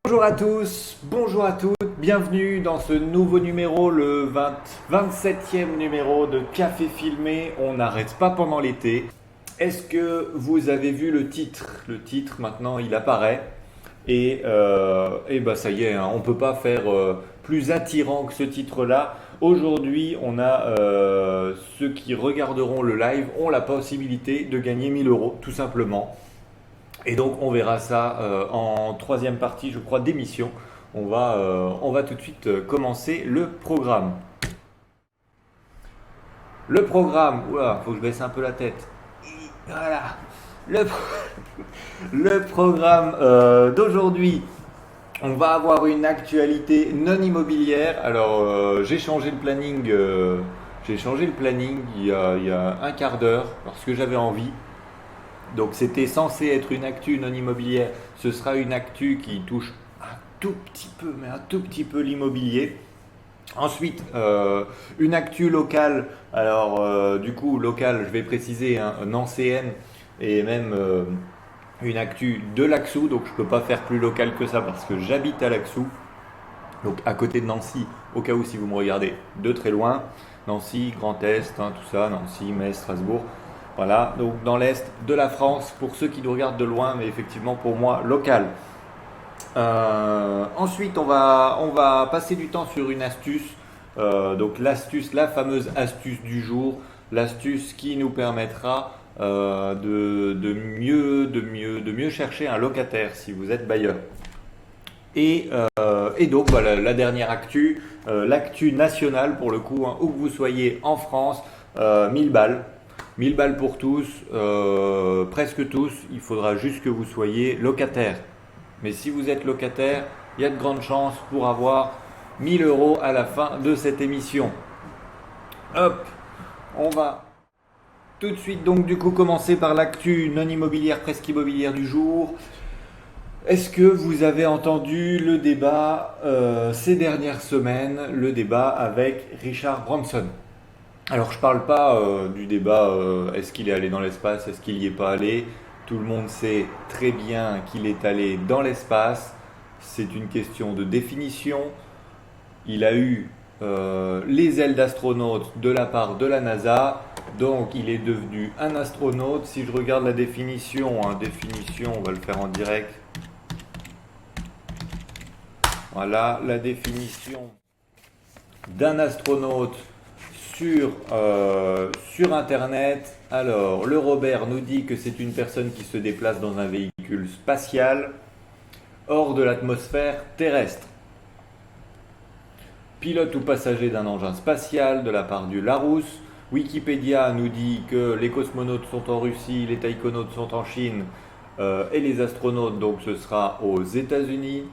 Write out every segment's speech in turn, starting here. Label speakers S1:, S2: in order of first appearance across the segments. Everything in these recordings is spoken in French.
S1: Bonjour à tous, bonjour à toutes, bienvenue dans ce nouveau numéro, le 27e numéro de Café Filmé. On n'arrête pas pendant l'été. Est-ce que vous avez vu le titre? Le titre maintenant il apparaît et bah ça y est, hein, on ne peut pas faire plus attirant que ce titre-là. Aujourd'hui, on a ceux qui regarderont le live ont la possibilité de gagner 1000 euros tout simplement. Et donc on verra ça en troisième partie, je crois, d'émission. On va tout de suite commencer le programme. Le programme, oula, faut que je baisse un peu la tête. Voilà. Le, le programme d'aujourd'hui, on va avoir une actualité non immobilière. Alors j'ai changé le planning. Il y a un quart d'heure parce que j'avais envie. Donc c'était censé être une actu non immobilière, ce sera une actu qui touche un tout petit peu, mais un tout petit peu l'immobilier. Ensuite, une actu locale, alors du coup locale, je vais préciser, hein, nancéenne et même une actu de l'Axou, donc je ne peux pas faire plus local que ça parce que j'habite à l'Axou, donc à côté de Nancy, au cas où si vous me regardez de très loin, Nancy, Grand Est, hein, tout ça, Nancy, Metz, Strasbourg. Voilà, donc dans l'Est de la France, pour ceux qui nous regardent de loin, mais effectivement pour moi, local. Ensuite, on va passer du temps sur une astuce. Donc l'astuce, la fameuse astuce du jour, l'astuce qui nous permettra de mieux chercher un locataire si vous êtes bailleur. Et donc voilà, la dernière actu, l'actu nationale pour le coup, hein, où que vous soyez en France, 1000 balles. 1000 balles pour tous, presque tous, il faudra juste que vous soyez locataire. Mais si vous êtes locataire, il y a de grandes chances pour avoir 1000 euros à la fin de cette émission. Hop, on va tout de suite donc du coup commencer par l'actu non immobilière, presque immobilière du jour. Est-ce que vous avez entendu le débat ces dernières semaines, le débat avec Richard Branson? Alors je parle pas du débat est-ce qu'il est allé dans l'espace, est-ce qu'il n'y est pas allé. Tout le monde sait très bien qu'il est allé dans l'espace. C'est une question de définition. Il a eu les ailes d'astronaute de la part de la NASA, donc il est devenu un astronaute. Si je regarde la définition, on va le faire en direct. Voilà la définition d'un astronaute sur Internet. Alors, le Robert nous dit que c'est une personne qui se déplace dans un véhicule spatial hors de l'atmosphère terrestre. Pilote ou passager d'un engin spatial de la part du Larousse. Wikipédia nous dit que les cosmonautes sont en Russie, les taïkonautes sont en Chine et les astronautes, donc ce sera aux États-Unis.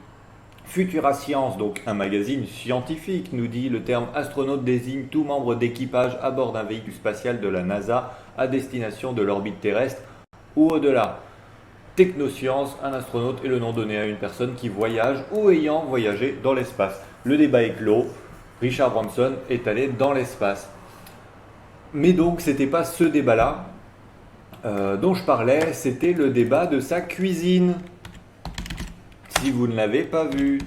S1: Futura Science, donc un magazine scientifique, nous dit le terme astronaute désigne tout membre d'équipage à bord d'un véhicule spatial de la NASA à destination de l'orbite terrestre ou au-delà. Technoscience, un astronaute est le nom donné à une personne qui voyage ou ayant voyagé dans l'espace. Le débat est clos. Richard Branson est allé dans l'espace. Mais donc, c'était pas ce débat-là dont je parlais, c'était le débat de sa cuisine. Si vous ne l'avez pas vu,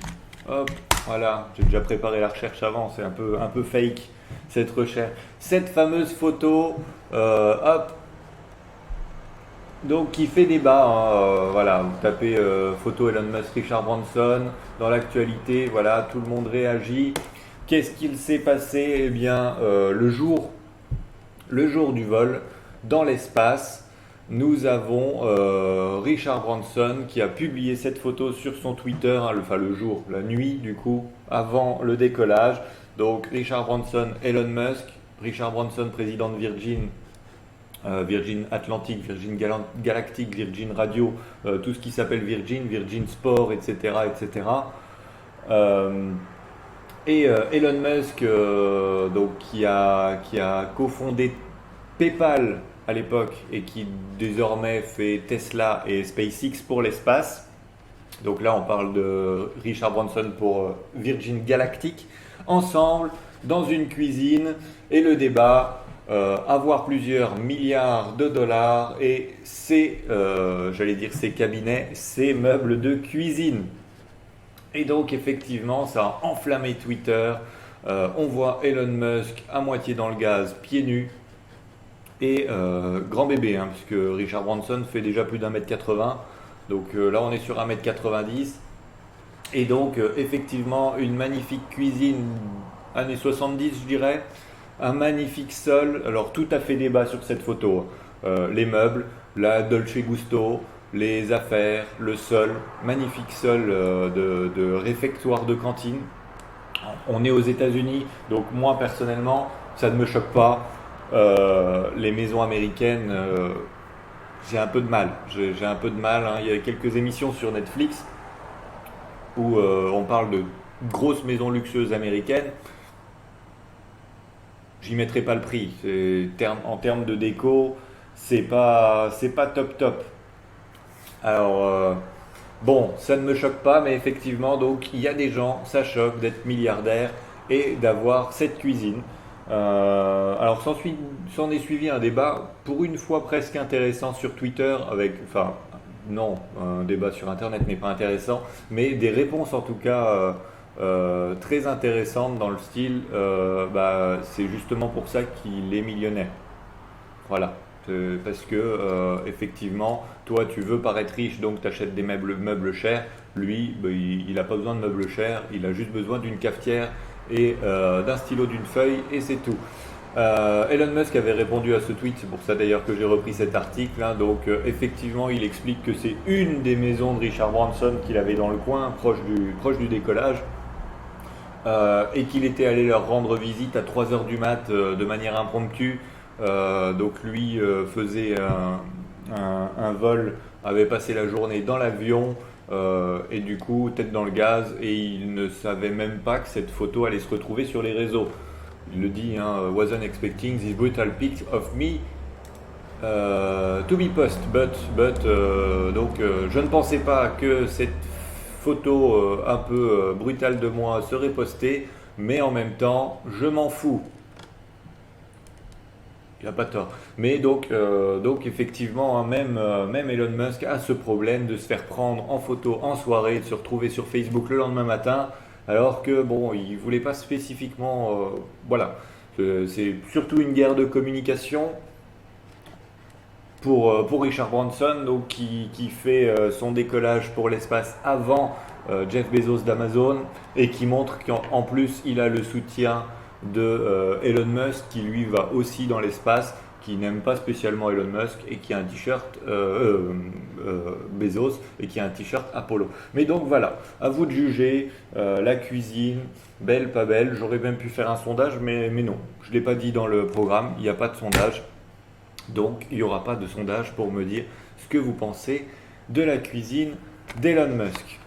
S1: hop, voilà, j'ai déjà préparé la recherche avant, c'est un peu fake cette recherche. Cette fameuse photo, hop, donc qui fait débat, hein, voilà, vous tapez photo Elon Musk, Richard Branson, dans l'actualité, voilà, tout le monde réagit. Qu'est-ce qu'il s'est passé? Eh bien, le jour du vol dans l'espace, nous avons Richard Branson qui a publié cette photo sur son Twitter, hein, le jour, la nuit du coup, avant le décollage. Donc Richard Branson, Elon Musk, Richard Branson, président de Virgin, Virgin Atlantic, Virgin Galactic, Virgin Radio, tout ce qui s'appelle Virgin, Virgin Sport, etc. etc. Elon Musk, donc, qui a cofondé PayPal à l'époque et qui désormais fait Tesla et SpaceX pour l'espace. Donc là, on parle de Richard Branson pour Virgin Galactic. Ensemble, dans une cuisine, et le débat, avoir plusieurs milliards de dollars et ses cabinets, ses meubles de cuisine. Et donc effectivement, ça a enflammé Twitter. On voit Elon Musk à moitié dans le gaz, pieds nus, et grand bébé, hein, puisque Richard Branson fait déjà plus d'1m80. Donc là, on est sur 1m90. Et donc, effectivement, une magnifique cuisine, années 70, je dirais. Un magnifique sol. Alors, tout a fait débat sur cette photo. Les meubles, la Dolce Gusto, les affaires, le sol. Magnifique sol de réfectoire de cantine. On est aux États-Unis, donc moi personnellement, ça ne me choque pas. Les maisons américaines, j'ai un peu de mal. J'ai un peu de mal, hein. Il y a quelques émissions sur Netflix où on parle de grosses maisons luxueuses américaines. J'y mettrai pas le prix. En termes de déco, c'est pas top top. Alors, bon, ça ne me choque pas, mais effectivement, donc il y a des gens, ça choque d'être milliardaire et d'avoir cette cuisine. Alors, s'en est suivi un débat, pour une fois presque intéressant sur Twitter, enfin, non, un débat sur Internet n'est pas intéressant, mais des réponses en tout cas très intéressantes dans le style, c'est justement pour ça qu'il est millionnaire. Voilà. Parce que effectivement, toi tu veux paraître riche, donc tu achètes des meubles chers. Lui, il n'a pas besoin de meubles chers, il a juste besoin d'une cafetière et d'un stylo, d'une feuille, et c'est tout. Elon Musk avait répondu à ce tweet, c'est pour ça d'ailleurs que j'ai repris cet article, hein. Donc effectivement, il explique que c'est une des maisons de Richard Branson qu'il avait dans le coin, proche du décollage, et qu'il était allé leur rendre visite à 3 heures du mat de manière impromptue. Donc lui faisait un vol, avait passé la journée dans l'avion, et du coup tête dans le gaz, et il ne savait même pas que cette photo allait se retrouver sur les réseaux. Il le dit, hein, wasn't expecting this brutal pic of me to be post, donc je ne pensais pas que cette photo un peu brutale de moi serait postée, mais en même temps je m'en fous. Il n'a pas tort. Mais donc effectivement, hein, même Elon Musk a ce problème de se faire prendre en photo en soirée, et de se retrouver sur Facebook le lendemain matin, alors que bon, il voulait pas spécifiquement. Voilà. C'est surtout une guerre de communication pour Richard Branson, donc qui fait son décollage pour l'espace avant Jeff Bezos d'Amazon, et qui montre qu'en plus il a le soutien de Elon Musk, qui lui va aussi dans l'espace, qui n'aime pas spécialement Elon Musk, et qui a un t-shirt Bezos, et qui a un t-shirt Apollo. Mais donc voilà, à vous de juger. La cuisine, belle, pas belle. J'aurais même pu faire un sondage, mais non, je ne l'ai pas dit dans le programme, il n'y a pas de sondage. Donc il n'y aura pas de sondage pour me dire ce que vous pensez de la cuisine d'Elon Musk.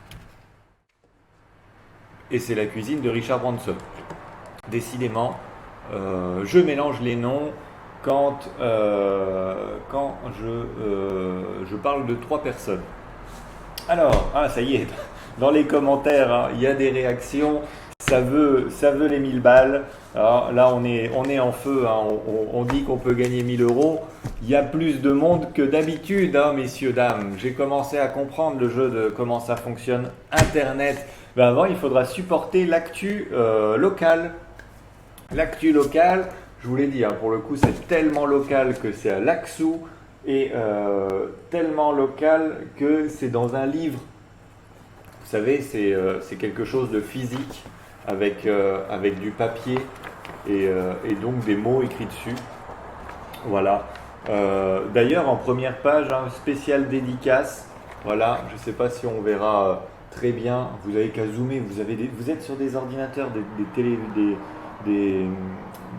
S1: Et c'est la cuisine de Richard Branson. Décidément, je mélange les noms quand je parle de 3 personnes. Alors, ça y est, dans les commentaires, hein, il y a des réactions. Ça veut les 1000 balles. Alors là, on est en feu, hein. On dit qu'on peut gagner 1000 euros. Il y a plus de monde que d'habitude, hein, messieurs, dames. J'ai commencé à comprendre le jeu de comment ça fonctionne Internet. Avant, il faudra supporter l'actu locale. L'actu locale, je vous l'ai dit, hein, pour le coup, c'est tellement local que c'est à Laxou, et tellement local que c'est dans un livre. Vous savez, c'est quelque chose de physique, avec du papier, et donc des mots écrits dessus. Voilà. D'ailleurs, en première page, hein, spéciale dédicace. Voilà, je ne sais pas si on verra très bien. Vous avez qu'à zoomer. Vous êtes sur des ordinateurs,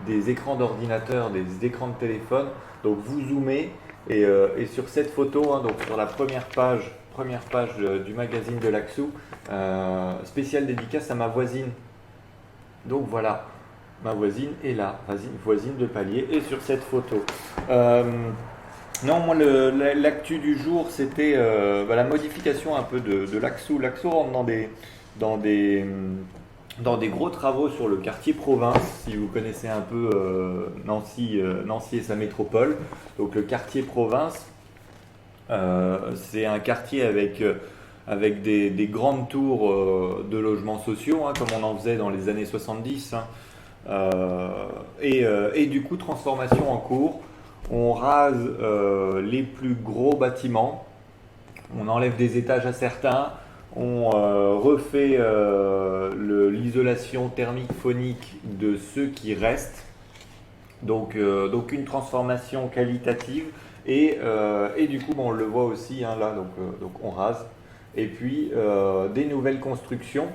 S1: des écrans d'ordinateur, des écrans de téléphone. Donc vous zoomez, et sur cette photo, hein, donc sur la première page du magazine de Laxou, spéciale dédicace à ma voisine. Donc voilà, ma voisine est là, voisine de palier, et sur cette photo. Non, moi l'actu du jour, c'était la modification un peu de Laxou. Laxou rentre dans des gros travaux sur le quartier Province, si vous connaissez un peu Nancy et sa métropole. Donc le quartier Province, c'est un quartier avec avec des grandes tours de logements sociaux, hein, comme on en faisait dans les années 70. Hein. Et du coup, transformation en cours. On rase les plus gros bâtiments, on enlève des étages à certains, on refait l'isolation thermique phonique de ceux qui restent. Donc une transformation qualitative et du coup bon, on le voit aussi hein, là, donc on rase. Et puis des nouvelles constructions.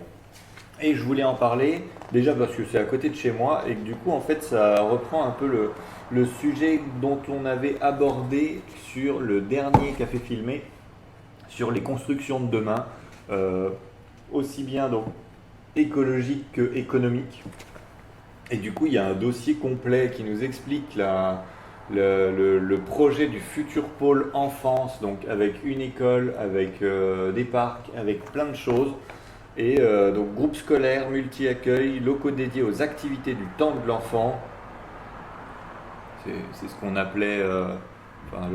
S1: Et je voulais en parler déjà parce que c'est à côté de chez moi et que du coup en fait ça reprend un peu le sujet dont on avait abordé sur le dernier Café Filmé, sur les constructions de demain, euh, aussi bien donc écologique que économique. Et du coup il y a un dossier complet qui nous explique le projet du futur pôle enfance, donc avec une école, avec des parcs, avec plein de choses. Et donc groupe scolaire, multi-accueil, locaux dédiés aux activités du temps de l'enfant. C'est ce qu'on appelait enfin,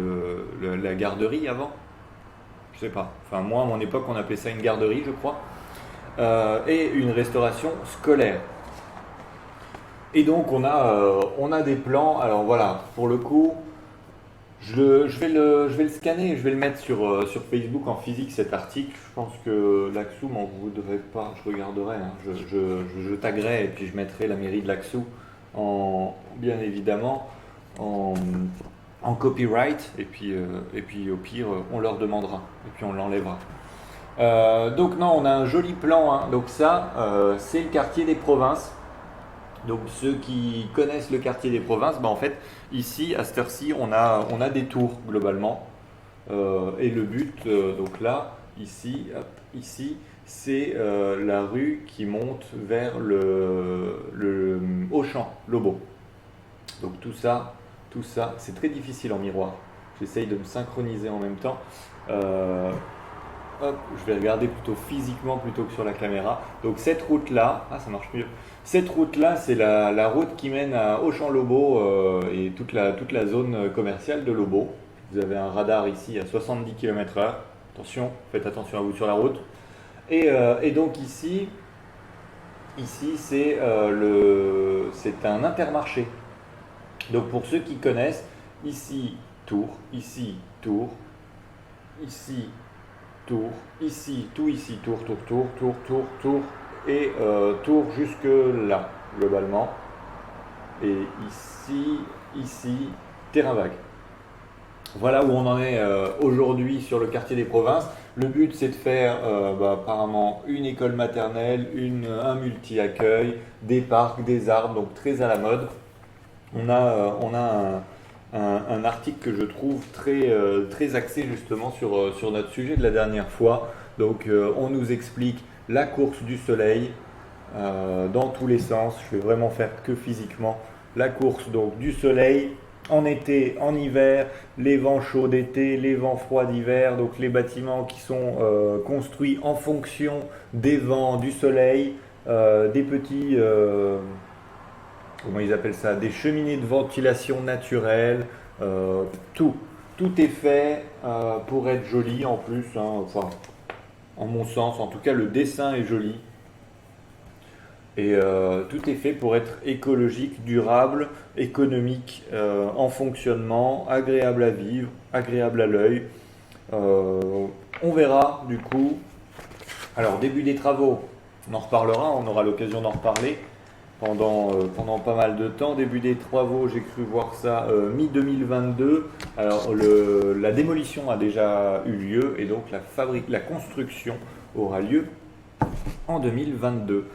S1: la garderie avant. Je sais pas. Enfin moi à mon époque on appelait ça une garderie je crois. Et une restauration scolaire. Et donc on a des plans. Alors voilà, pour le coup, je vais le scanner et je vais le mettre sur Facebook en physique cet article. Je pense que l'Axou m'en voudrait pas, je regarderai, hein. Je taguerai et puis je mettrai la mairie de l'Axou bien évidemment en, en copyright et puis au pire on leur demandera et puis on l'enlèvera. Donc non, on a un joli plan, hein. Donc ça c'est le quartier des provinces. Donc ceux qui connaissent le quartier des provinces, en fait, ici, à cette heure-ci, on a des tours globalement. Et le but, donc là, ici, hop, ici, c'est la rue qui monte vers le Auchan, Lobo. Donc tout ça, c'est très difficile en miroir. J'essaye de me synchroniser en même temps. Euh, Hop, je vais regarder plutôt physiquement plutôt que sur la caméra. Donc cette route-là, ah ça marche mieux. Cette route-là, c'est la route qui mène à Auchan-Lobo et toute la zone commerciale de Lobo. Vous avez un radar ici à 70 km/h. Attention, faites attention à vous sur la route. Et donc ici c'est un intermarché. Donc pour ceux qui connaissent, ici tour, ici tour, ici tour, ici, tour, tour, tour, tour, tour, tour, et tour jusque là, globalement. Et ici, terrain vague. Voilà où on en est aujourd'hui sur le quartier des provinces. Le but c'est de faire apparemment une école maternelle, un multi-accueil, des parcs, des arbres, donc très à la mode. On a un article que je trouve très axé justement sur notre sujet de la dernière fois. Donc on nous explique la course du soleil dans tous les sens. Je vais vraiment faire que physiquement. La course donc du soleil en été, en hiver, les vents chauds d'été, les vents froids d'hiver, donc les bâtiments qui sont construits en fonction des vents, du soleil, des petits comment ils appellent ça, des cheminées de ventilation naturelle, tout. Tout est fait pour être joli en plus, hein, enfin, en mon sens, en tout cas le dessin est joli. Et tout est fait pour être écologique, durable, économique, en fonctionnement, agréable à vivre, agréable à l'œil. On verra du coup. Alors début des travaux, on en reparlera, on aura l'occasion d'en reparler pendant pas mal de temps. Début des travaux, j'ai cru voir ça mi-2022. Alors la démolition a déjà eu lieu et donc la construction aura lieu en 2022.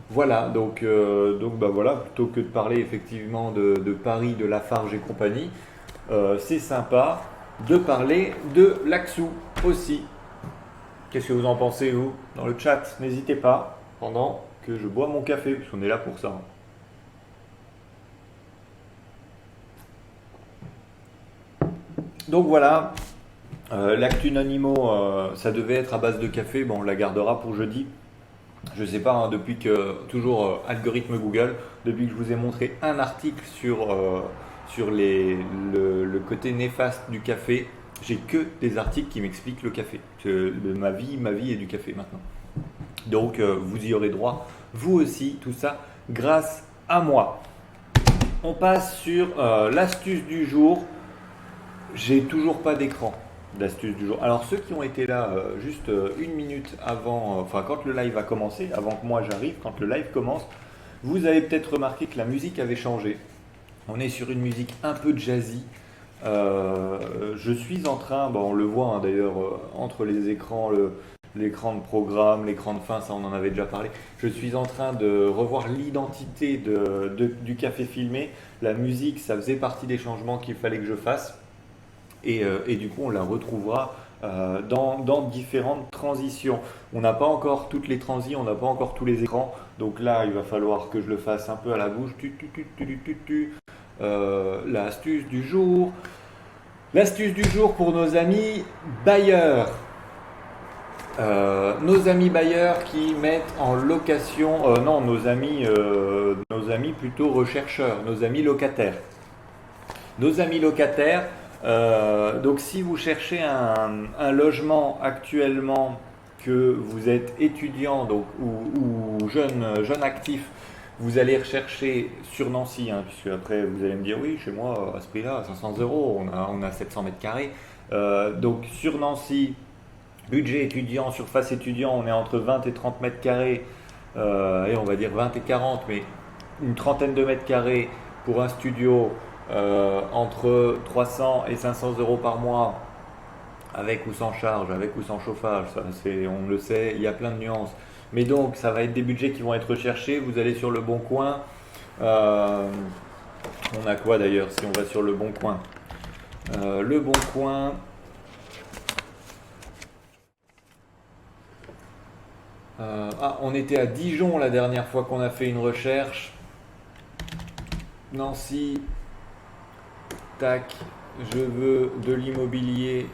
S1: Voilà, donc voilà, plutôt que de parler effectivement de Paris, de Lafarge et compagnie, c'est sympa de parler de l'Axou aussi. Qu'est-ce que vous en pensez, vous, dans le chat? N'hésitez pas, pendant que je bois mon café, puisqu'on est là pour ça. Donc voilà, l'actu Nanimo, ça devait être à base de café, bon, on la gardera pour jeudi. Je sais pas, hein, depuis que, toujours algorithme Google, depuis que je vous ai montré un article sur le côté néfaste du café, J'ai que des articles qui m'expliquent le café. Ma vie est du café maintenant. Donc vous y aurez droit, vous aussi, tout ça, grâce à moi. On passe sur l'astuce du jour. J'ai toujours pas d'écran d'astuce du jour. Alors ceux qui ont été là juste une minute avant, enfin quand le live a commencé, avant que moi j'arrive, quand le live commence, vous avez peut-être remarqué que la musique avait changé. On est sur une musique un peu jazzy. Je suis en train, bon, on le voit hein, d'ailleurs entre les écrans, l'écran de programme, l'écran de fin, ça on en avait déjà parlé. Je suis en train de revoir l'identité du café filmé. La musique, ça faisait partie des changements qu'il fallait que je fasse. Et du coup, on la retrouvera dans différentes transitions. On n'a pas encore toutes les transitions, on n'a pas encore tous les écrans. Donc là, il va falloir que je le fasse un peu à la bouche. L'astuce du jour. L'astuce du jour pour nos amis bailleurs. Nos amis bailleurs qui mettent en location, non, nos amis plutôt rechercheurs, nos amis locataires. Nos amis locataires, donc si vous cherchez un logement actuellement, que vous êtes étudiant donc, ou jeune actif, vous allez rechercher sur Nancy, hein, puisque après vous allez me dire oui, chez moi à ce prix-là, 500 euros, on a 700 mètres carrés. Donc sur Nancy, budget étudiant, surface étudiant, on est entre 20 et 30 mètres carrés, et on va dire 20 et 40, mais une trentaine de mètres carrés pour un studio entre 300 et 500 euros par mois, avec ou sans charge, avec ou sans chauffage, ça, on le sait, il y a plein de nuances. Mais donc, ça va être des budgets qui vont être recherchés. Vous allez sur le Bon Coin. On a quoi d'ailleurs si on va sur le Bon Coin? Le Bon Coin. On était à Dijon la dernière fois qu'on a fait une recherche. Nancy. Tac. Je veux de l'immobilier.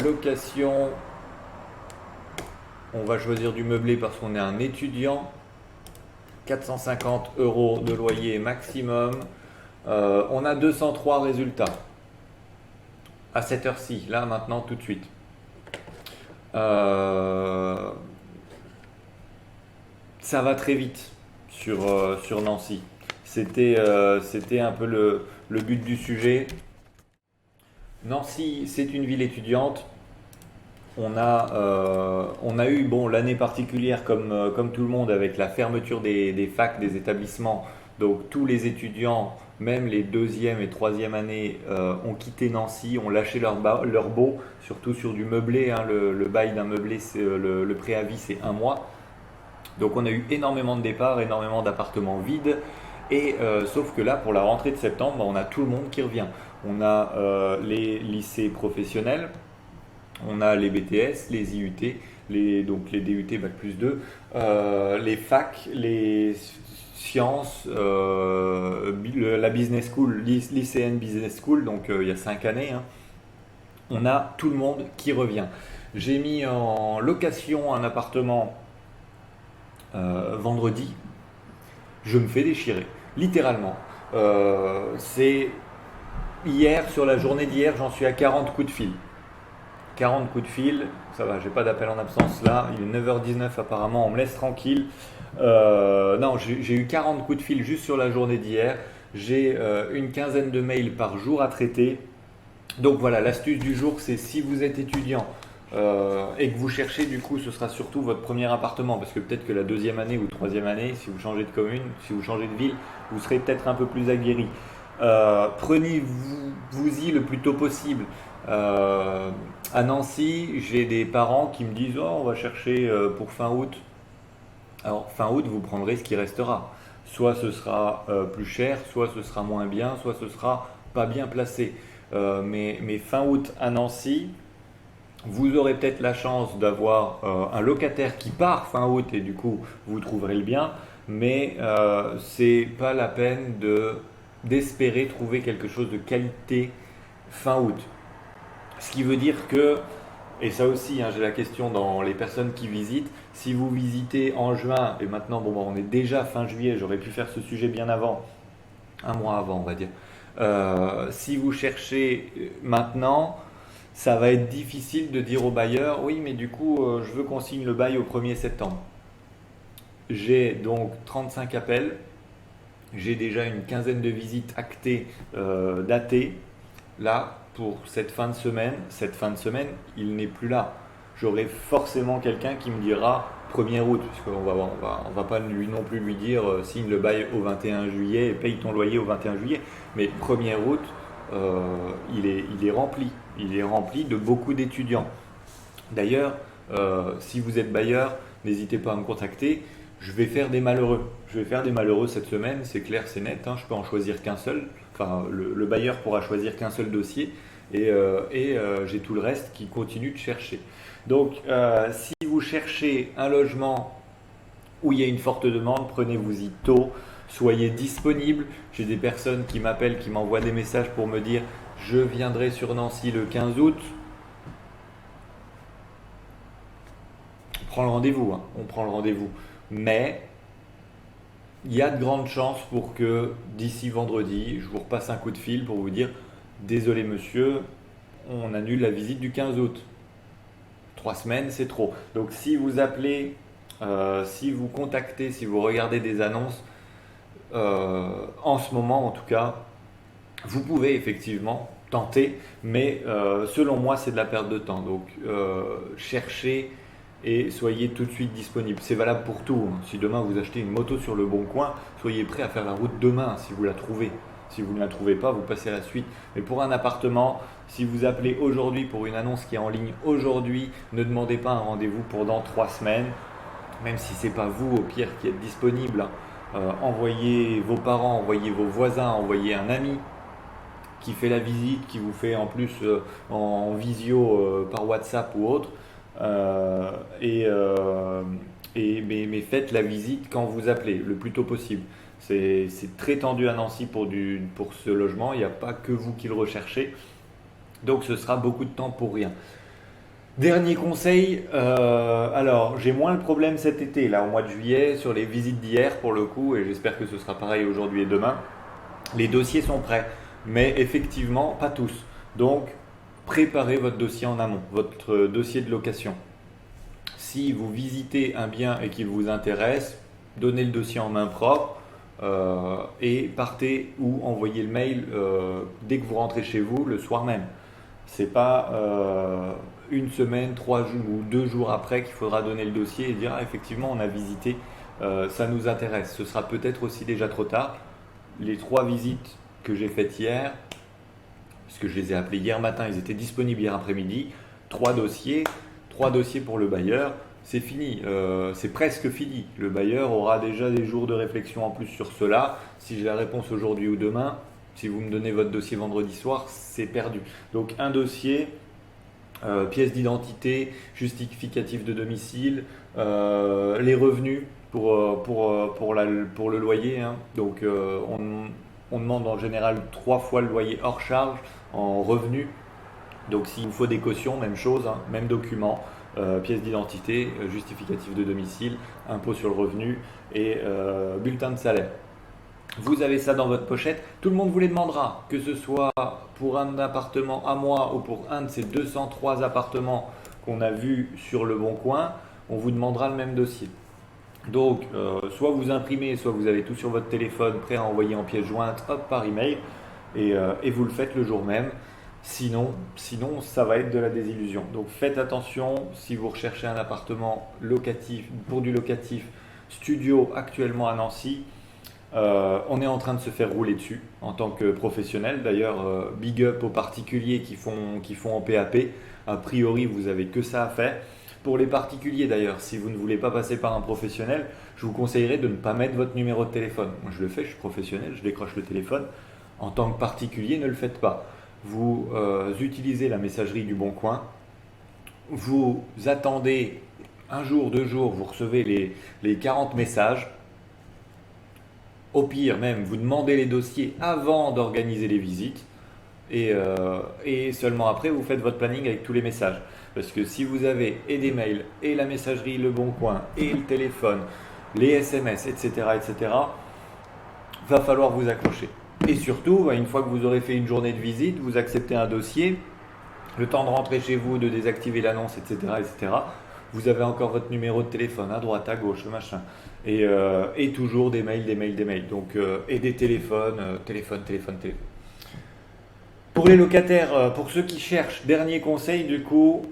S1: Location. On va choisir du meublé parce qu'on est un étudiant. 450 euros de loyer maximum. On a 203 résultats. À cette heure-ci, là, maintenant, tout de suite. Ça va très vite sur Nancy. C'était un peu le but du sujet. Nancy, c'est une ville étudiante. On a eu bon, l'année particulière comme tout le monde avec la fermeture des facs, des établissements. Donc tous les étudiants, même les deuxième et troisième années, ont quitté Nancy, ont lâché leur baux, surtout sur du meublé. Hein. Le bail d'un meublé, le préavis, c'est 1 mois. Donc on a eu énormément de départs, énormément d'appartements vides. Et sauf que là, pour la rentrée de septembre, on a tout le monde qui revient. On a les lycées professionnels, on a les BTS, les IUT, donc les DUT Bac plus 2, les facs, les sciences, la business school, lycéenne business school, donc il y a 5 années. Hein. On a tout le monde qui revient. J'ai mis en location un appartement vendredi. Je me fais déchirer, littéralement. C'est hier, sur la journée d'hier, j'en suis à 40 coups de fil. 40 coups de fil, ça va, j'ai pas d'appel en absence là, il est 9h19 apparemment, on me laisse tranquille. Non, j'ai eu 40 coups de fil juste sur la journée d'hier, j'ai une quinzaine de mails par jour à traiter. Donc voilà, l'astuce du jour, c'est si vous êtes étudiant et que vous cherchez, du coup, ce sera surtout votre premier appartement, parce que peut-être que la deuxième année ou troisième année, si vous changez de commune, si vous changez de ville, vous serez peut-être un peu plus aguerri. Prenez-vous-y le plus tôt possible. À Nancy, j'ai des parents qui me disent oh, on va chercher pour fin août. Alors, fin août, vous prendrez ce qui restera. Soit ce sera plus cher, soit ce sera moins bien, soit ce sera pas bien placé. Mais fin août à Nancy, vous aurez peut-être la chance d'avoir un locataire qui part fin août et du coup, vous trouverez le bien. Mais c'est pas la peine d'espérer trouver quelque chose de qualité fin août. Ce qui veut dire que, et ça aussi, hein, j'ai la question dans les personnes qui visitent, si vous visitez en juin, et maintenant bon, on est déjà fin juillet, j'aurais pu faire ce sujet bien avant, 1 mois avant on va dire. Si vous cherchez maintenant, ça va être difficile de dire au bailleur, oui, mais du coup, je veux qu'on signe le bail au 1er septembre. J'ai donc 35 appels, j'ai déjà une quinzaine de visites actées, datées. Là, pour cette fin de semaine, il n'est plus là. J'aurai forcément quelqu'un qui me dira 1er août, puisqu'on on va pas lui non plus lui dire signe le bail au 21 juillet et paye ton loyer au 21 juillet. Mais 1er août, il est rempli. Il est rempli de beaucoup d'étudiants. D'ailleurs, si vous êtes bailleur, n'hésitez pas à me contacter. Je vais faire des malheureux. Je vais faire des malheureux cette semaine, c'est clair, c'est net. Hein, je peux en choisir qu'un seul. Enfin, le bailleur pourra choisir qu'un seul dossier et j'ai tout le reste qui continue de chercher. Donc, si vous cherchez un logement où il y a une forte demande, prenez-vous-y tôt, soyez disponible. J'ai des personnes qui m'appellent, qui m'envoient des messages pour me dire je viendrai sur Nancy le 15 août. On prend le rendez-vous, hein, on prend le rendez-vous. Mais il y a de grandes chances pour que d'ici vendredi, je vous repasse un coup de fil pour vous dire désolé monsieur, on annule la visite du 15 août. 3 semaines, c'est trop. Donc si vous appelez, si vous contactez, si vous regardez des annonces, en ce moment en tout cas, vous pouvez effectivement tenter, mais selon moi c'est de la perte de temps. Donc cherchez et soyez tout de suite disponible. C'est valable pour tout. Si demain vous achetez une moto sur le bon coin, soyez prêt à faire la route demain si vous la trouvez. Si vous ne la trouvez pas, vous passez à la suite. Mais pour un appartement, si vous appelez aujourd'hui pour une annonce qui est en ligne aujourd'hui, ne demandez pas un rendez-vous pour dans 3 semaines, même si ce n'est pas vous au pire qui êtes disponible. Envoyez vos parents, envoyez vos voisins, envoyez un ami qui fait la visite, qui vous fait en plus en visio par WhatsApp ou autre. Mais faites la visite quand vous appelez, le plus tôt possible. C'est très tendu à Nancy pour ce logement, il n'y a pas que vous qui le recherchez, donc ce sera beaucoup de temps pour rien. Dernier conseil, alors j'ai moins le problème cet été, là au mois de juillet, sur les visites d'hier pour le coup, et j'espère que ce sera pareil aujourd'hui et demain. Les dossiers sont prêts, mais effectivement pas tous. Donc préparez votre dossier en amont, votre dossier de location. Si vous visitez un bien et qu'il vous intéresse, donnez le dossier en main propre et partez ou envoyez le mail dès que vous rentrez chez vous le soir même. C'est pas une semaine, 3 jours ou 2 jours après qu'il faudra donner le dossier et dire ah, effectivement on a visité, ça nous intéresse. Ce sera peut-être aussi déjà trop tard. Les 3 visites que j'ai faites hier, puisque je les ai appelés hier matin, ils étaient disponibles hier après-midi, 3 dossiers pour le bailleur, c'est fini, c'est presque fini. Le bailleur aura déjà des jours de réflexion en plus sur cela. Si j'ai la réponse aujourd'hui ou demain, si vous me donnez votre dossier vendredi soir, c'est perdu. Donc un dossier, pièce d'identité, justificatif de domicile, les revenus pour le loyer. Hein. Donc on demande en général 3 fois le loyer hors charge en revenus. Donc s'il vous faut des cautions, même chose, hein, même document, pièce d'identité, justificatif de domicile, impôt sur le revenu et bulletin de salaire. Vous avez ça dans votre pochette, tout le monde vous les demandera, que ce soit pour un appartement à moi ou pour un de ces 203 appartements qu'on a vus sur le Bon Coin, on vous demandera le même dossier. Donc, soit vous imprimez, soit vous avez tout sur votre téléphone, prêt à envoyer en pièce jointe, hop, par email, et vous le faites le jour même. Sinon, ça va être de la désillusion. Donc, faites attention si vous recherchez un appartement locatif, pour du locatif, studio actuellement à Nancy. On est en train de se faire rouler dessus en tant que professionnel. D'ailleurs, big up aux particuliers qui font en PAP. A priori, vous n'avez que ça à faire. Pour les particuliers d'ailleurs, si vous ne voulez pas passer par un professionnel, je vous conseillerais de ne pas mettre votre numéro de téléphone. Moi je le fais, je suis professionnel, je décroche le téléphone. En tant que particulier, ne le faites pas. Vous utilisez la messagerie du Bon Coin, vous attendez un jour, 2 jours, vous recevez les 40 messages. Au pire même, vous demandez les dossiers avant d'organiser les visites et seulement après vous faites votre planning avec tous les messages. Parce que si vous avez et des mails, et la messagerie Le Bon Coin, et le téléphone, les SMS, etc., va falloir vous accrocher. Et surtout, bah, une fois que vous aurez fait une journée de visite, vous acceptez un dossier, le temps de rentrer chez vous, de désactiver l'annonce, etc., etc., vous avez encore votre numéro de téléphone à droite, à gauche, machin. Et toujours des mails, des mails, des mails. Donc, et des téléphones, téléphone. Pour les locataires, pour ceux qui cherchent, dernier conseil du coup,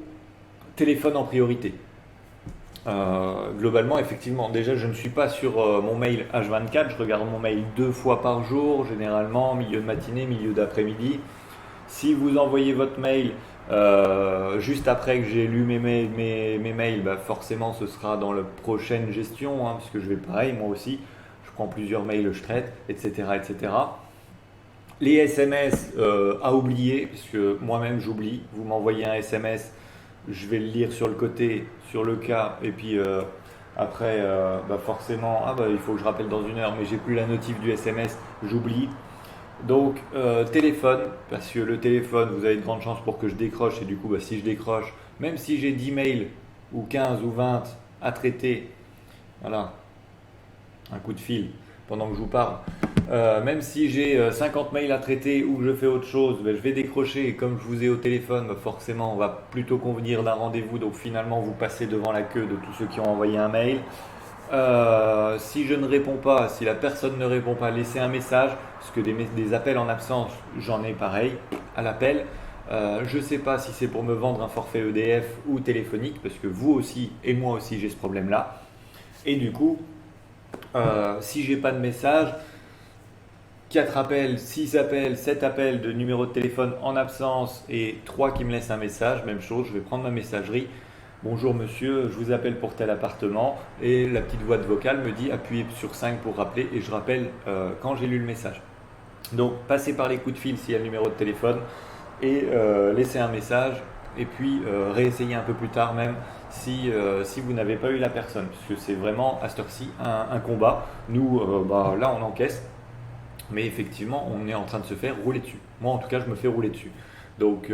S1: téléphone en priorité. Globalement, effectivement, déjà je ne suis pas sur mon mail H24, je regarde mon mail 2 fois par jour, généralement milieu de matinée, milieu d'après-midi. Si vous envoyez votre mail juste après que j'ai lu mes mails, bah forcément ce sera dans la prochaine gestion, hein, parce que je vais pareil, moi aussi, je prends plusieurs mails, je traite, etc. etc. Les SMS à oublier, parce que moi-même j'oublie, vous m'envoyez un SMS, je vais le lire sur le côté, sur le cas, et puis après, bah forcément, ah bah, il faut que je rappelle dans 1 heure, mais j'ai plus la notif du SMS, j'oublie. Donc téléphone, parce que le téléphone, vous avez de grandes chances pour que je décroche, et du coup, bah, si je décroche, même si j'ai 10 mails, ou 15 ou 20 à traiter, voilà, un coup de fil pendant que je vous parle. Même si j'ai 50 mails à traiter ou que je fais autre chose, ben, je vais décrocher et comme je vous ai au téléphone, ben, forcément on va plutôt convenir d'un rendez-vous, donc finalement vous passez devant la queue de tous ceux qui ont envoyé un mail. Si je ne réponds pas, si la personne ne répond pas, laissez un message, parce que des appels en absence, j'en ai pareil à l'appel. Je ne sais pas si c'est pour me vendre un forfait EDF ou téléphonique, parce que vous aussi et moi aussi j'ai ce problème-là. Et du coup, si j'ai pas de message, 4 appels, 6 appels, 7 appels de numéro de téléphone en absence et 3 qui me laissent un message, même chose, je vais prendre ma messagerie. Bonjour monsieur, je vous appelle pour tel appartement et la petite voix de vocale me dit appuyez sur 5 pour rappeler et je rappelle quand j'ai lu le message. Donc passez par les coups de fil s'il y a le numéro de téléphone et laissez un message et puis réessayez un peu plus tard même si vous n'avez pas eu la personne, parce que c'est vraiment à cette heure-ci un combat. Nous, bah, là on encaisse. Mais effectivement, on est en train de se faire rouler dessus. Moi, en tout cas, je me fais rouler dessus. Donc,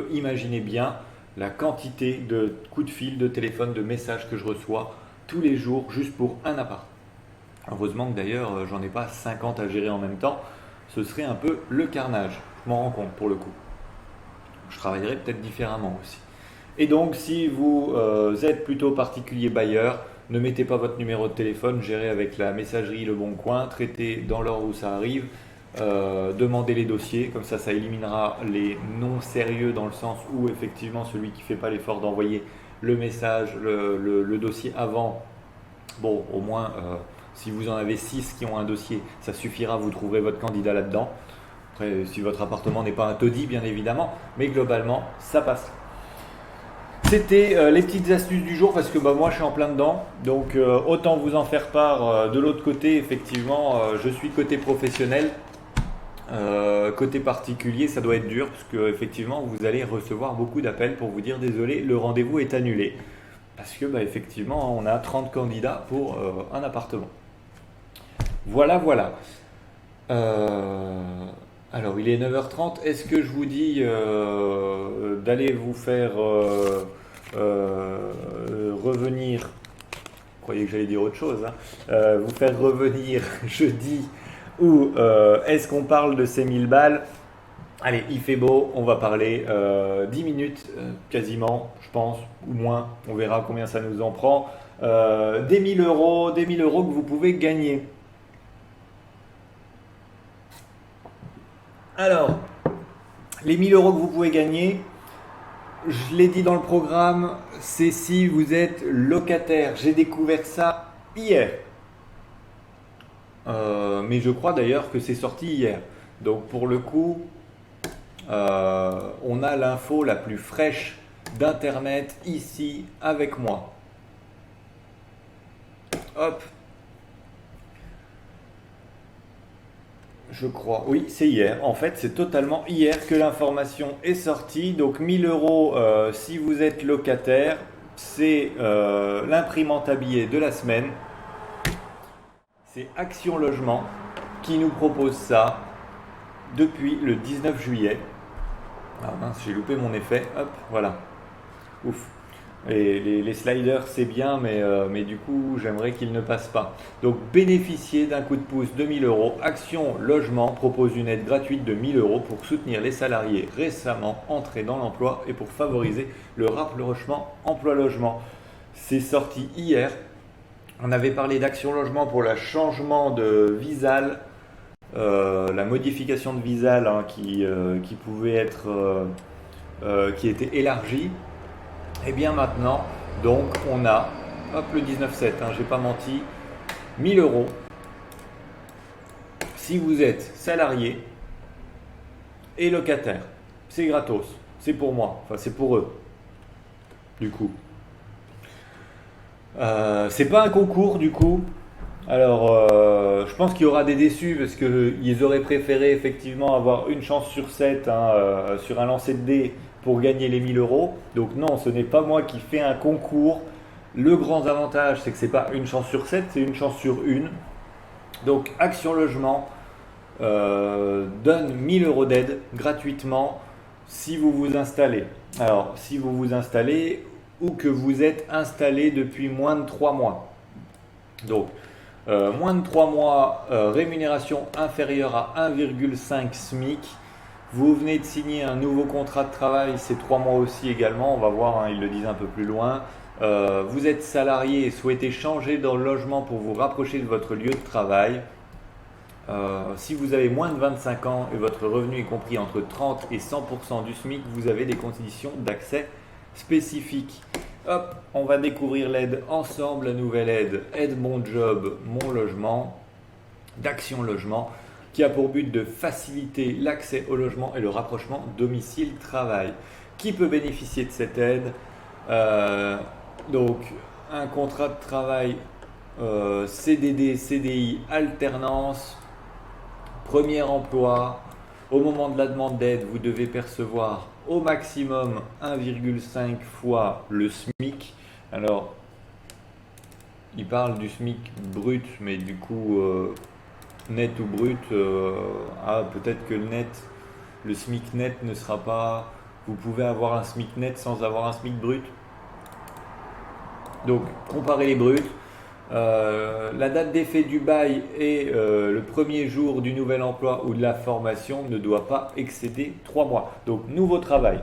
S1: imaginez bien la quantité de coups de fil, de téléphone, de messages que je reçois tous les jours juste pour un appart. Heureusement que d'ailleurs, j'en ai pas 50 à gérer en même temps. Ce serait un peu le carnage. Je m'en rends compte pour le coup. Je travaillerais peut-être différemment aussi. Et donc, si vous êtes plutôt particulier bailleur, ne mettez pas votre numéro de téléphone, gérez avec la messagerie Le Bon Coin, traitez dans l'ordre où ça arrive, demandez les dossiers, comme ça éliminera les non sérieux dans le sens où effectivement celui qui ne fait pas l'effort d'envoyer le message, le dossier avant, bon au moins si vous en avez 6 qui ont un dossier, ça suffira, vous trouverez votre candidat là-dedans. Après, si votre appartement n'est pas un taudis bien évidemment, mais globalement ça passe. C'était les petites astuces du jour parce que bah, moi je suis en plein dedans, donc autant vous en faire part. De l'autre côté, effectivement, je suis côté professionnel, côté particulier, ça doit être dur parce que effectivement vous allez recevoir beaucoup d'appels pour vous dire désolé, le rendez-vous est annulé parce que bah, effectivement on a 30 candidats pour un appartement. Voilà. Alors, il est 9h30. Est-ce que je vous dis d'aller vous faire revenir? Vous croyez que j'allais dire autre chose, hein, vous faire revenir jeudi ou est-ce qu'on parle de ces 1000 balles? Allez, il fait beau, on va parler 10 minutes quasiment, je pense, ou moins. On verra combien ça nous en prend. Des 1000 euros que vous pouvez gagner. Alors, les 1000 euros que vous pouvez gagner, je l'ai dit dans le programme, c'est si vous êtes locataire. J'ai découvert ça hier. Mais je crois d'ailleurs que c'est sorti hier. Donc pour le coup, on a l'info la plus fraîche d'Internet ici avec moi. Hop. Je crois, oui, c'est hier. En fait, c'est totalement hier que l'information est sortie. Donc 1000 euros si vous êtes locataire, c'est l'imprimante à billets de la semaine. C'est Action Logement qui nous propose ça depuis le 19 juillet. Ah mince, j'ai loupé mon effet. Hop, voilà. Ouf. Et les sliders, c'est bien, mais du coup, j'aimerais qu'ils ne passent pas. Donc, bénéficier d'un coup de pouce de 1000 euros. Action Logement propose une aide gratuite de 1000 euros pour soutenir les salariés récemment entrés dans l'emploi et pour favoriser le rapprochement emploi-logement. C'est sorti hier. On avait parlé d'Action Logement pour le changement de Visal, la modification de Visal hein, qui pouvait être, qui était élargie. Et bien maintenant, donc on a, hop le 19,7, hein, j'ai pas menti, 1000 euros. Si vous êtes salarié et locataire, c'est gratos, c'est pour moi, enfin c'est pour eux, du coup. C'est pas un concours du coup. Alors, je pense qu'il y aura des déçus parce qu'ils auraient préféré effectivement avoir une chance sur 7 hein, sur un lancer de dés pour gagner les 1000 euros. Donc non, ce n'est pas moi qui fais un concours. Le grand avantage, c'est que c'est pas une chance sur 7, c'est une chance sur une. Donc Action Logement donne 1000 euros d'aide gratuitement si vous vous installez. Alors, si vous vous installez ou que vous êtes installé depuis moins de 3 mois. Donc, moins de 3 mois, rémunération inférieure à 1,5 SMIC. Vous venez de signer un nouveau contrat de travail, c'est 3 mois aussi également, on va voir, hein, ils le disent un peu plus loin. Vous êtes salarié et souhaitez changer dans le logement pour vous rapprocher de votre lieu de travail. Si vous avez moins de 25 ans et votre revenu est compris entre 30 et 100% du SMIC, vous avez des conditions d'accès spécifiques. Hop, on va découvrir l'aide ensemble, la nouvelle aide, aide mon job, mon logement, d'Action Logement, qui a pour but de faciliter l'accès au logement et le rapprochement domicile-travail. Qui peut bénéficier de cette aide? Donc, un contrat de travail CDD, CDI, alternance, premier emploi. Au moment de la demande d'aide, vous devez percevoir au maximum 1,5 fois le SMIC. Alors, il parle du SMIC brut, mais du coup, net ou brut, peut-être que le SMIC net ne sera pas... Vous pouvez avoir un SMIC net sans avoir un SMIC brut. Donc, comparez les bruts. La date d'effet du bail et le premier jour du nouvel emploi ou de la formation ne doit pas excéder 3 mois. Donc, nouveau travail,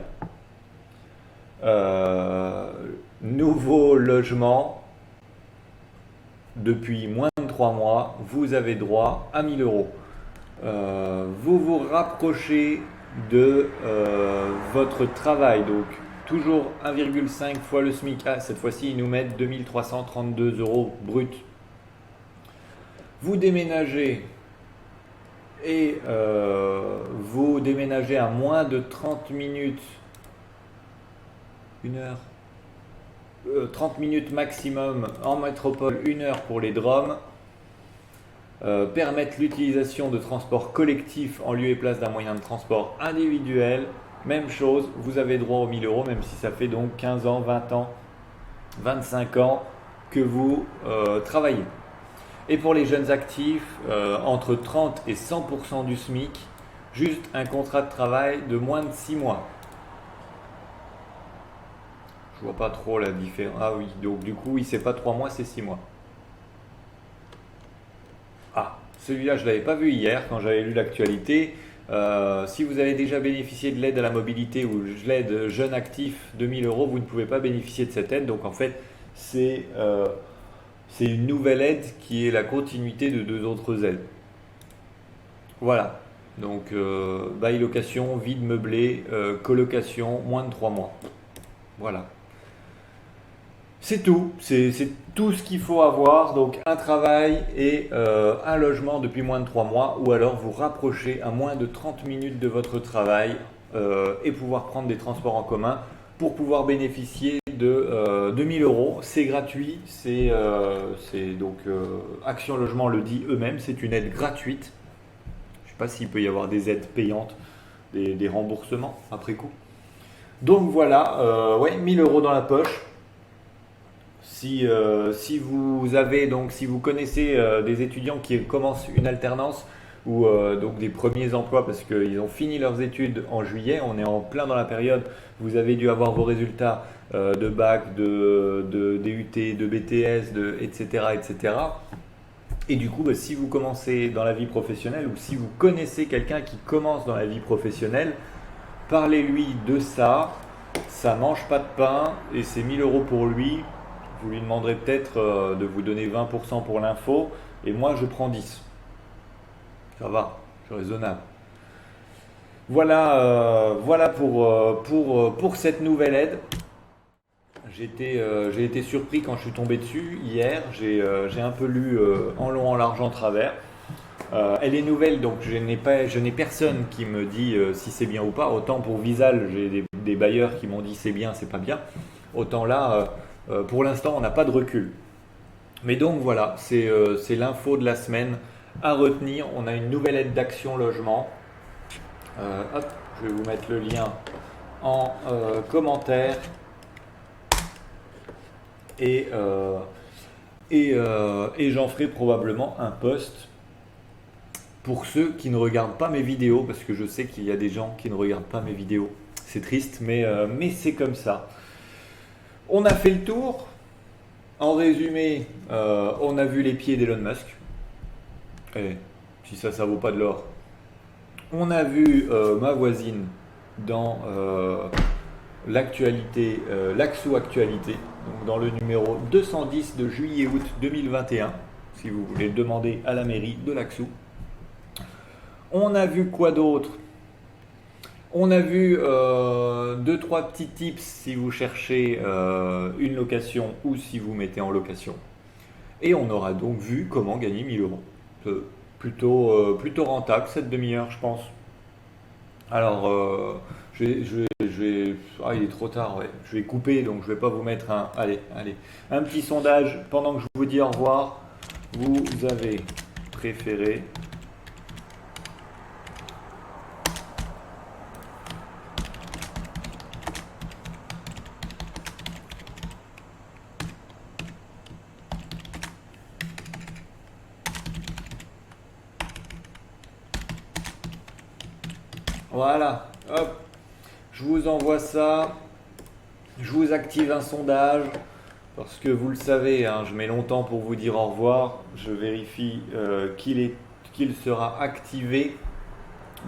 S1: nouveau logement, depuis moins de 3 mois, vous avez droit à 1000 euros. Vous vous rapprochez de votre travail, donc toujours 1,5 fois le SMIC. Ah, cette fois-ci, ils nous mettent 2332 euros brut. Vous déménagez et vous déménagez à moins de 30 minutes, 1 heure, 30 minutes maximum en métropole, 1 heure pour les DROM. Permettre l'utilisation de transports collectifs en lieu et place d'un moyen de transport individuel. Même chose, vous avez droit aux 1000 euros, même si ça fait donc 15 ans, 20 ans, 25 ans que vous travaillez. Et pour les jeunes actifs, entre 30 et 100% du SMIC, juste un contrat de travail de moins de 6 mois. Je vois pas trop la différence. Ah oui, donc du coup, c'est pas 3 mois, c'est 6 mois. Ah, celui-là, je ne l'avais pas vu hier quand j'avais lu l'actualité. Si vous avez déjà bénéficié de l'aide à la mobilité ou de l'aide jeune actif de 1000 euros, vous ne pouvez pas bénéficier de cette aide. Donc en fait, c'est une nouvelle aide qui est la continuité de 2 autres aides. Voilà. Donc bail location, vide meublé, colocation, moins de 3 mois. Voilà. C'est tout, c'est tout ce qu'il faut avoir, donc un travail et un logement depuis moins de 3 mois, ou alors vous rapprocher à moins de 30 minutes de votre travail et pouvoir prendre des transports en commun pour pouvoir bénéficier de 1000 euros. C'est gratuit, c'est donc Action Logement le dit eux-mêmes, c'est une aide gratuite. Je ne sais pas s'il peut y avoir des aides payantes, des remboursements après coup. Donc voilà, ouais, 1000 euros dans la poche. Si vous avez donc si vous connaissez des étudiants qui commencent une alternance, ou donc des premiers emplois parce qu'ils ont fini leurs études en juillet. On est en plein dans la période. Vous avez dû avoir vos résultats de bac, de DUT, de BTS, etc., etc. Et du coup, bah, si vous commencez dans la vie professionnelle ou si vous connaissez quelqu'un qui commence dans la vie professionnelle, parlez-lui de ça. Ça mange pas de pain et c'est 1000 euros pour lui. Vous lui demanderez peut-être de vous donner 20% pour l'info et moi je prends 10. Ça va, c'est raisonnable. Voilà pour cette nouvelle aide. J'ai été surpris quand je suis tombé dessus hier. J'ai un peu lu en long, en large, en travers. Elle est nouvelle, donc je n'ai personne qui me dit si c'est bien ou pas. Autant pour Visal, j'ai des bailleurs qui m'ont dit c'est bien, c'est pas bien. Autant là, pour l'instant, on n'a pas de recul. Mais donc voilà, c'est l'info de la semaine à retenir. On a une nouvelle aide d'action logement. Hop, je vais vous mettre le lien en commentaire. Et j'en ferai probablement un post pour ceux qui ne regardent pas mes vidéos, parce que je sais qu'il y a des gens qui ne regardent pas mes vidéos. C'est triste, mais c'est comme ça. On a fait le tour. En résumé, on a vu les pieds d'Elon Musk. Et si ça vaut pas de l'or. On a vu ma voisine dans l'actualité, l'Axou Actualité, donc dans le numéro 210 de juillet-août 2021, si vous voulez le demander à la mairie de l'Axou. On a vu quoi d'autre? On a vu 2-3 petits tips si vous cherchez une location ou si vous mettez en location. Et on aura donc vu comment gagner 1000 euros. Plutôt rentable cette demi-heure, je pense. Alors, ah, il est trop tard, ouais. Je vais couper, donc je vais pas vous mettre un. Allez, un petit sondage pendant que je vous dis au revoir. Vous avez préféré Voilà, hop, je vous envoie ça. Je vous active un sondage parce que vous le savez, hein, je mets longtemps pour vous dire au revoir. Je vérifie qu'il sera activé.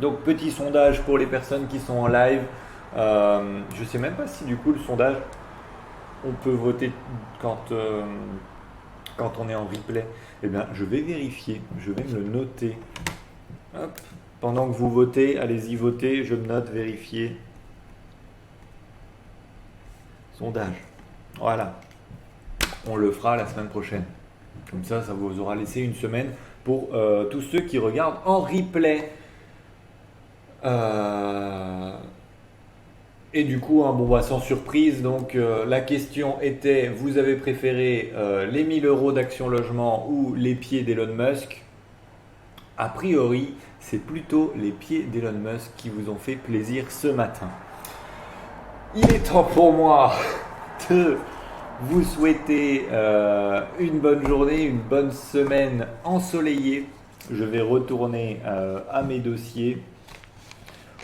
S1: Donc petit sondage pour les personnes qui sont en live. Je sais même pas si du coup le sondage, on peut voter quand on est en replay. Eh bien, je vais vérifier, je vais me le noter. Hop. Pendant que vous votez, allez-y voter, je me note, vérifier. Sondage. Voilà. On le fera la semaine prochaine. Comme ça vous aura laissé une semaine pour tous ceux qui regardent en replay. Et du coup, hein, bon, bah, sans surprise, donc la question était, vous avez préféré les 1000 euros d'action logement ou les pieds d'Elon Musk? A priori, c'est plutôt les pieds d'Elon Musk qui vous ont fait plaisir ce matin. Il est temps pour moi de vous souhaiter une bonne journée, une bonne semaine ensoleillée. Je vais retourner à mes dossiers.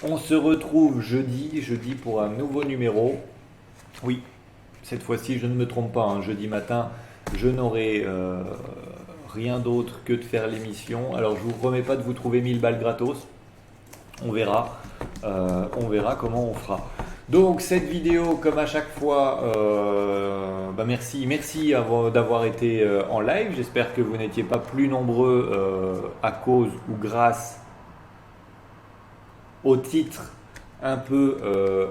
S1: On se retrouve jeudi pour un nouveau numéro. Oui, cette fois-ci, je ne me trompe pas, hein, jeudi matin, je n'aurai rien d'autre que de faire l'émission. Alors, je ne vous promets pas de vous trouver 1000 balles gratos. On verra comment on fera. Donc, cette vidéo, comme à chaque fois, merci d'avoir été en live. J'espère que vous n'étiez pas plus nombreux à cause ou grâce au titre un peu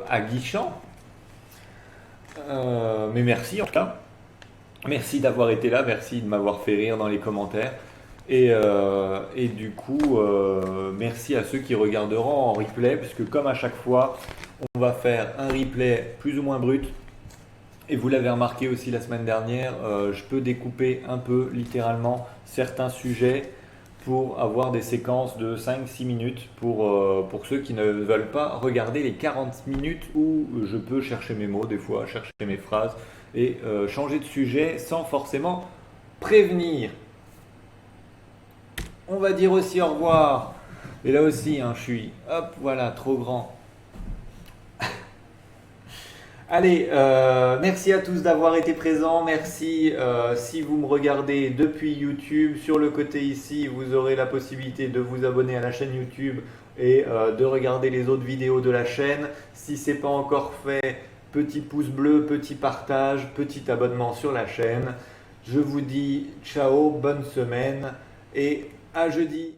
S1: aguichant. Mais merci en tout cas. Merci d'avoir été là, merci de m'avoir fait rire dans les commentaires. Et du coup, merci à ceux qui regarderont en replay, puisque comme à chaque fois, on va faire un replay plus ou moins brut. Et vous l'avez remarqué aussi la semaine dernière, je peux découper un peu littéralement certains sujets pour avoir des séquences de 5-6 minutes pour ceux qui ne veulent pas regarder les 40 minutes où je peux chercher mes mots des fois, chercher mes phrases et changer de sujet sans forcément prévenir. On va dire aussi au revoir. Et là aussi, hein, je suis, hop, voilà, trop grand. Allez, merci à tous d'avoir été présents. Merci si vous me regardez depuis YouTube. Sur le côté ici, vous aurez la possibilité de vous abonner à la chaîne YouTube et de regarder les autres vidéos de la chaîne. Si ce n'est pas encore fait, petit pouce bleu, petit partage, petit abonnement sur la chaîne. Je vous dis ciao, bonne semaine et à jeudi.